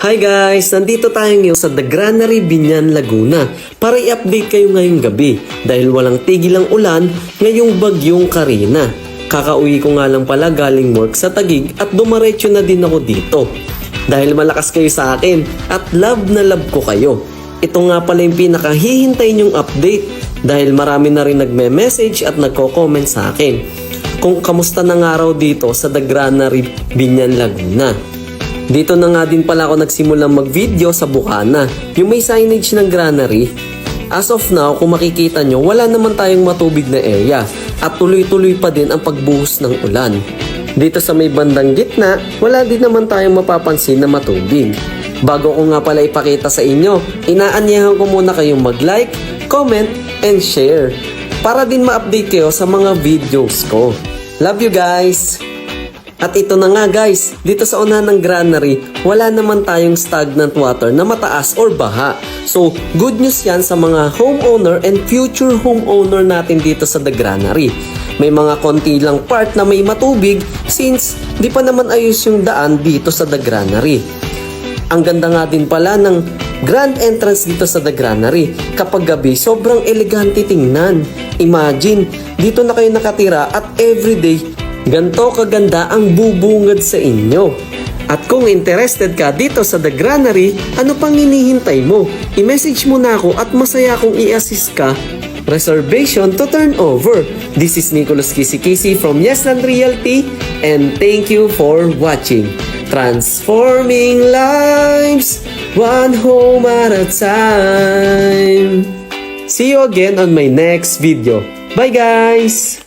Hi guys! Nandito tayo ngayon sa The Granary, Biñan, Laguna para i-update kayo ngayong gabi dahil walang tigil ang ulan ngayong bagyong Karina. Kakauwi ko nga lang pala galing work sa Taguig at dumaretso na din ako dito. Dahil malakas kayo sa akin at love na love ko kayo. Ito nga pala yung pinakahihintay nyong update dahil marami na rin nagme-message at nagko-comment sa akin kung kamusta ng araw dito sa The Granary, Biñan, Laguna. Dito na nga din pala ako nagsimulang mag-video sa Bukana, yung may signage ng Granary. As of now, kung makikita nyo, wala naman tayong matubig na area at tuloy-tuloy pa din ang pagbuhos ng ulan. Dito sa may bandang gitna, wala din naman tayong mapapansin na matubig. Bago ko nga pala ipakita sa inyo, inaanyahan ko muna kayong mag-like, comment, and share para din ma-update kayo sa mga videos ko. Love you guys! At ito na nga guys, dito sa unahan ng Granary, wala naman tayong stagnant water na mataas or baha. So, good news yan sa mga homeowner and future homeowner natin dito sa The Granary. May mga konti lang part na may matubig since di pa naman ayos yung daan dito sa The Granary. Ang ganda nga din pala ng grand entrance dito sa The Granary. Kapag gabi, sobrang elegante tingnan. Imagine, dito na kayo nakatira at everyday, ganto kaganda ang bubungad sa inyo. At kung interested ka dito sa The Granary, ano pang hinihintay mo? I-message mo na ako at masaya akong i-assist ka. Reservation to turn over. This is Nicholas Kisi-Kisi from Yesland Realty and thank you for watching. Transforming lives, one home at a time. See you again on my next video. Bye guys!